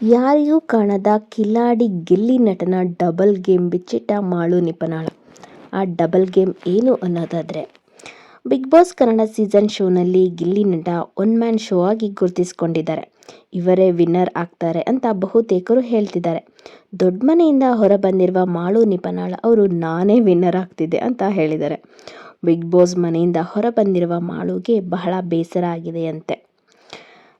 ಯಾರಿಗೂ ಕಾಣದ ಕಿಲಾಡಿ ಗಿಲ್ಲಿ ನಟನ ಡಬಲ್ ಗೇಮ್ ಬಿಚ್ಚಿಟ್ಟ ಮಾಳು ನಿಪನಾಳ. ಆ ಡಬಲ್ ಗೇಮ್ ಏನು ಅನ್ನೋದಾದರೆ, ಬಿಗ್ ಬಾಸ್ ಕನ್ನಡ ಸೀಸನ್ ಶೋನಲ್ಲಿ ಗಿಲ್ಲಿ ನಟ ಒನ್ ಮ್ಯಾನ್ ಶೋ ಆಗಿ ಗುರುತಿಸಿಕೊಂಡಿದ್ದಾರೆ. ಇವರೇ ವಿನ್ನರ್ ಆಗ್ತಾರೆ ಅಂತ ಬಹುತೇಕರು ಹೇಳ್ತಿದ್ದಾರೆ. ದೊಡ್ಡ ಮನೆಯಿಂದ ಹೊರ ಬಂದಿರುವ ಮಾಳು ನಿಪನಾಳ ಅವರು ನಾನೇ ವಿನ್ನರ್ ಆಗ್ತಿದ್ದೆ ಅಂತ ಹೇಳಿದ್ದಾರೆ. ಬಿಗ್ ಬಾಸ್ ಮನೆಯಿಂದ ಹೊರ ಬಂದಿರುವ ಮಾಳುಗೆ ಬಹಳ ಬೇಸರ ಆಗಿದೆಯಂತೆ.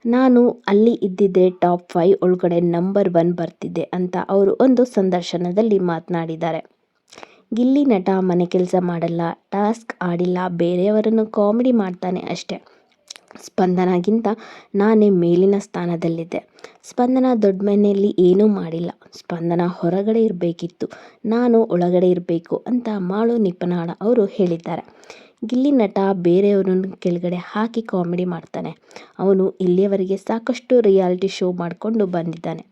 ನಾನು ಅಲ್ಲಿ ಇದ್ದಿದ್ದರೆ ಟಾಪ್ 5 ಒಳಗಡೆ ನಂಬರ್ 1 ಬರ್ತಿದ್ದೆ ಅಂತ ಅವರು ಒಂದು ಸಂದರ್ಶನದಲ್ಲಿ ಮಾತನಾಡಿದ್ದಾರೆ. ಗಿಲ್ಲಿ ನಟ ಮನೆ ಕೆಲಸ ಮಾಡಲ್ಲ, ಟಾಸ್ಕ್ ಆಡಿಲ್ಲ, ಬೇರೆಯವರನ್ನು ಕಾಮಿಡಿ ಮಾಡ್ತಾನೆ ಅಷ್ಟೇ. ಸ್ಪಂದನಗಿಂತ ನಾನೇ ಮೇಲಿನ ಸ್ಥಾನದಲ್ಲಿದ್ದೆ. ಸ್ಪಂದನ ದೊಡ್ಡ ಮನೆಯಲ್ಲಿ ಏನೂ ಮಾಡಿಲ್ಲ. ಸ್ಪಂದನ ಹೊರಗಡೆ ಇರಬೇಕಿತ್ತು, ನಾನು ಒಳಗಡೆ ಇರಬೇಕು ಅಂತ ಮಾಳು ನಿಪನಾಳ ಅವರು ಹೇಳಿದ್ದಾರೆ. ಗಿಲ್ಲಿ ನಟ ಬೇರೆಯವರನ್ನು ಕೆಳಗಡೆ ಹಾಕಿ ಕಾಮಿಡಿ ಮಾಡ್ತಾನೆ. ಅವನು ಇಲ್ಲಿಯವರೆಗೆ ಸಾಕಷ್ಟು ರಿಯಾಲಿಟಿ ಶೋ ಮಾಡಿಕೊಂಡು ಬಂದಿದ್ದಾನೆ.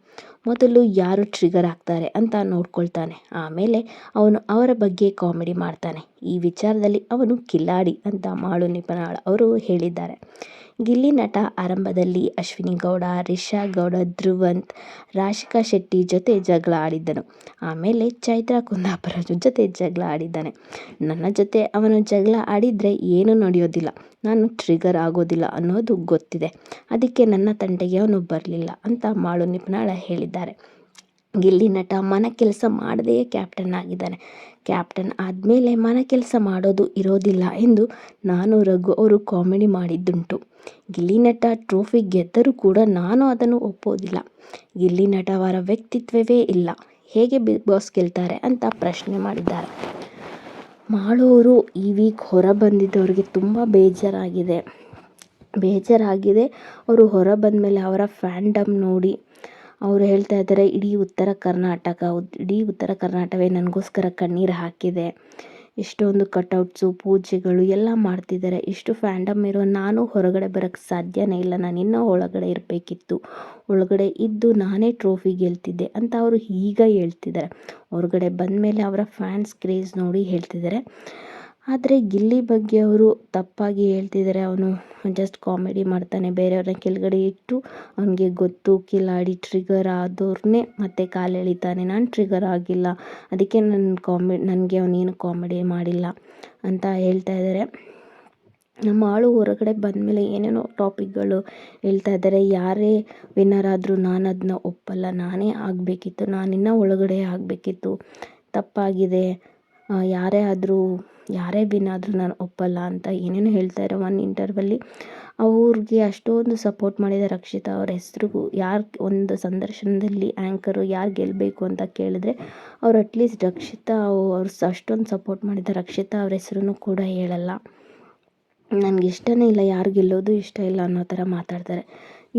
ಮೊದಲು ಯಾರು ಟ್ರಿಗರ್ ಆಗ್ತಾರೆ ಅಂತ ನೋಡ್ಕೊಳ್ತಾನೆ, ಆಮೇಲೆ ಅವನು ಅವರ ಬಗ್ಗೆ ಕಾಮಿಡಿ ಮಾಡ್ತಾನೆ. ಈ ವಿಚಾರದಲ್ಲಿ ಅವನು ಕಿಲಾಡಿ ಅಂತ ಮಾಳು ನಿಪನಾಳ ಅವರು ಹೇಳಿದ್ದಾರೆ. ಗಿಲ್ಲಿ ನಟ ಆರಂಭದಲ್ಲಿ ಅಶ್ವಿನಿ ಗೌಡ, ರಿಷಾ ಗೌಡ, ಧ್ರುವಂತ್, ರಾಶಿಕಾ ಶೆಟ್ಟಿ ಜೊತೆ ಜಗಳ ಆಡಿದ್ದನು. ಆಮೇಲೆ ಚೈತ್ರಾ ಕುಂದಾಪುರ ಜೊತೆ ಜಗಳ ಆಡಿದ್ದಾನೆ. ನನ್ನ ಜೊತೆ ಅವನು ಜಗಳ ಆಡಿದರೆ ಏನೂ ನಡೆಯೋದಿಲ್ಲ, ನಾನು ಟ್ರಿಗರ್ ಆಗೋದಿಲ್ಲ ಅನ್ನೋದು ಗೊತ್ತಿದೆ. ಅದಕ್ಕೆ ನನ್ನ ತಂಟೆಗೆ ಅವನು ಬರಲಿಲ್ಲ ಅಂತ ಮಾಳು ನಿಪನಾಳ ಹೇಳಿದ್ದಾರೆ. ಗಿಲ್ಲಿ ನಟ ಮನೆ ಕೆಲಸ ಮಾಡದೆಯೇ ಕ್ಯಾಪ್ಟನ್ ಆಗಿದ್ದಾನೆ. ಕ್ಯಾಪ್ಟನ್ ಆದಮೇಲೆ ಮನೆ ಕೆಲಸ ಮಾಡೋದು ಇರೋದಿಲ್ಲ ಎಂದು ನಾನು ರಘು ಅವರು ಕಾಮಿಡಿ ಮಾಡಿದ್ದುಂಟು. ಗಿಲ್ಲಿ ನಟ ಟ್ರೋಫಿ ಗೆದ್ದರೂ ಕೂಡ ನಾನು ಅದನ್ನು ಒಪ್ಪೋದಿಲ್ಲ. ಗಿಲ್ಲಿ ನಟ ಅವರ ವ್ಯಕ್ತಿತ್ವವೇ ಇಲ್ಲ, ಹೇಗೆ ಬಿಗ್ ಬಾಸ್ ಗೆಲ್ತಾರೆ ಅಂತ ಪ್ರಶ್ನೆ ಮಾಡಿದ್ದಾರೆ. ಮಾಳು ಅವರು ಈ ವೀಕ್ ಹೊರ ಬಂದಿದ್ದವರಿಗೆ ತುಂಬ ಬೇಜಾರಾಗಿದೆ. ಅವರು ಹೊರ ಬಂದಮೇಲೆ ಅವರ ಫ್ಯಾನ್ಡಮ್ ನೋಡಿ ಅವರು ಹೇಳ್ತಾ ಇದ್ದಾರೆ, ಇಡೀ ಉತ್ತರ ಕರ್ನಾಟಕವೇ ನನಗೋಸ್ಕರ ಕಣ್ಣೀರು ಹಾಕಿದೆ. ಎಷ್ಟೊಂದು ಕಟೌಟ್ಸು, ಪೂಜೆಗಳು ಎಲ್ಲ ಮಾಡ್ತಿದ್ದಾರೆ. ಇಷ್ಟು ಫ್ಯಾನ್ಡಮ್ ಇರೋ ನಾನು ಹೊರಗಡೆ ಬರೋಕ್ಕೆ ಸಾಧ್ಯನೇ ಇಲ್ಲ. ನಾನು ಇನ್ನೂ ಒಳಗಡೆ ಇರಬೇಕಿತ್ತು. ಒಳಗಡೆ ಇದ್ದು ನಾನೇ ಟ್ರೋಫಿ ಗೆಲ್ತಿದ್ದೆ ಅಂತ ಅವರು ಈಗ ಹೇಳ್ತಿದ್ದಾರೆ. ಹೊರಗಡೆ ಬಂದಮೇಲೆ ಅವರ ಫ್ಯಾನ್ಸ್ ಕ್ರೇಜ್ ನೋಡಿ ಹೇಳ್ತಿದ್ದಾರೆ. ಆದರೆ ಗಿಲ್ಲಿ ಬಗ್ಗೆ ಅವರು ತಪ್ಪಾಗಿ ಹೇಳ್ತಿದ್ದಾರೆ. ಅವನು ಜಸ್ಟ್ ಕಾಮಿಡಿ ಮಾಡ್ತಾನೆ, ಬೇರೆಯವ್ರನ್ನ ಕೆಳಗಡೆ ಇಟ್ಟು ಅವನಿಗೆ ಗೊತ್ತು ಕಿಲಾಡಿ ಟ್ರಿಗರ್ ಆದವ್ರನ್ನೇ ಮತ್ತೆ ಕಾಲು ಎಳಿತಾನೆ. ನಾನು ಟ್ರಿಗರ್ ಆಗಿಲ್ಲ, ಅದಕ್ಕೆ ನನಗೆ ಅವನೇನು ಕಾಮಿಡಿ ಮಾಡಿಲ್ಲ ಅಂತ ಹೇಳ್ತಾ ಇದ್ದಾರೆ. ನಮ್ಮ ಆಳು ಹೊರಗಡೆ ಬಂದಮೇಲೆ ಏನೇನೋ ಟಾಪಿಕ್ಗಳು ಹೇಳ್ತಾ ಇದ್ದಾರೆ. ಯಾರೇ ವಿನ್ನರ್ ಆದರೂ ನಾನು ಅದನ್ನ ಒಪ್ಪಲ್ಲ, ನಾನೇ ಆಗಬೇಕಿತ್ತು, ನಾನಿನ್ನೂ ಒಳಗಡೆ ಆಗಬೇಕಿತ್ತು, ತಪ್ಪಾಗಿದೆ, ಯಾರೇ ವಿನ್ ಆದರೂ ನಾನು ಒಪ್ಪಲ್ಲ ಅಂತ ಏನೇನೋ ಹೇಳ್ತಾರೆ. ಒಂದು ಇಂಟರ್ವ್ಯೂಲ್ಲಿ ಅವ್ರಿಗೆ ಅಷ್ಟೊಂದು ಸಪೋರ್ಟ್ ಮಾಡಿದ ರಕ್ಷಿತಾ ಅವ್ರ ಹೆಸರಿಗೂ ಒಂದು ಸಂದರ್ಶನದಲ್ಲಿ ಆ್ಯಂಕರು ಯಾರು ಗೆಲ್ಲಬೇಕು ಅಂತ ಕೇಳಿದ್ರೆ ಅವ್ರು ಅಟ್ಲೀಸ್ಟ್ ರಕ್ಷಿತಾ ಅವ್ರು ಅಷ್ಟೊಂದು ಸಪೋರ್ಟ್ ಮಾಡಿದ ರಕ್ಷಿತಾ ಅವ್ರ ಹೆಸರನ್ನು ಕೂಡ ಹೇಳಲ್ಲ. ನನಗೆ ಇಷ್ಟನೇ ಇಲ್ಲ, ಯಾರು ಗೆಲ್ಲೋದು ಇಷ್ಟ ಇಲ್ಲ ಅನ್ನೋ ಥರ ಮಾತಾಡ್ತಾರೆ.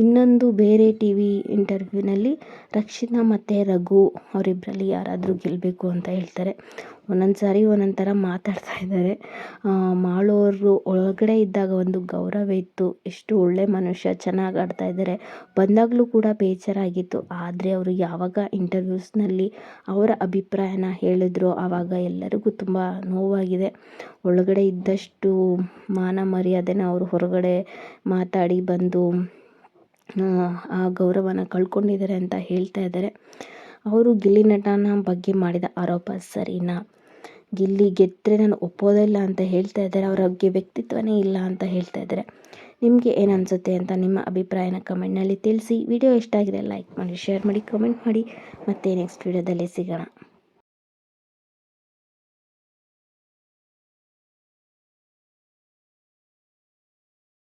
ಇನ್ನೊಂದು ಬೇರೆ TV ಇಂಟರ್ವ್ಯೂನಲ್ಲಿ ರಕ್ಷಿತಾ ಮತ್ತು ರಘು ಅವರಿಬ್ಬರಲ್ಲಿ ಯಾರಾದರೂ ಗೆಲ್ಲಬೇಕು ಅಂತ ಹೇಳ್ತಾರೆ. ಒಂದೊಂದು ಸಾರಿ ಒಂದೊಂದು ಥರ ಮಾತಾಡ್ತಾ ಇದ್ದಾರೆ. ಮಾಳು ಅವರು ಒಳಗಡೆ ಇದ್ದಾಗ ಒಂದು ಗೌರವ ಇತ್ತು, ಎಷ್ಟು ಒಳ್ಳೆ ಮನುಷ್ಯ, ಚೆನ್ನಾಗಿ ಆಡ್ತಾ ಇದ್ದಾರೆ, ಬಂದಾಗಲೂ ಕೂಡ ಬೇಜಾರಾಗಿತ್ತು. ಆದರೆ ಅವರು ಯಾವಾಗ ಇಂಟರ್ವ್ಯೂಸ್ನಲ್ಲಿ ಅವರ ಅಭಿಪ್ರಾಯನ ಹೇಳಿದ್ರು ಆವಾಗ ಎಲ್ಲರಿಗೂ ತುಂಬ ನೋವಾಗಿದೆ. ಒಳಗಡೆ ಇದ್ದಷ್ಟು ಮಾನ ಮರ್ಯಾದೆನ ಅವರು ಹೊರಗಡೆ ಮಾತಾಡಿ ಬಂದು ಆ ಗೌರವನ ಕಳ್ಕೊಂಡಿದ್ದಾರೆ ಅಂತ ಹೇಳ್ತಾ ಇದ್ದಾರೆ. ಅವರು ಗಿಲ್ಲಿ ನಟನ ಬಗ್ಗೆ ಮಾಡಿದ ಆರೋಪ ಸರಿನಾ? ಗಿಲ್ಲಿ ಗೆದ್ದರೆ ನಾನು ಒಪ್ಪೋದಿಲ್ಲ ಅಂತ ಹೇಳ್ತಾ ಇದ್ದಾರೆ. ಅವರ ಬಗ್ಗೆ ವ್ಯಕ್ತಿತ್ವನೇ ಇಲ್ಲ ಅಂತ ಹೇಳ್ತಾ ಇದ್ದಾರೆ. ನಿಮಗೆ ಏನು ಅನಿಸುತ್ತೆ ಅಂತ ನಿಮ್ಮ ಅಭಿಪ್ರಾಯನ ಕಮೆಂಟ್ನಲ್ಲಿ ತಿಳಿಸಿ. ವಿಡಿಯೋ ಇಷ್ಟ ಆಗಿದೆ ಲೈಕ್ ಮಾಡಿ, ಶೇರ್ ಮಾಡಿ, ಕಮೆಂಟ್ ಮಾಡಿ. ಮತ್ತೆ ನೆಕ್ಸ್ಟ್ ವಿಡಿಯೋದಲ್ಲಿ ಸಿಗೋಣ.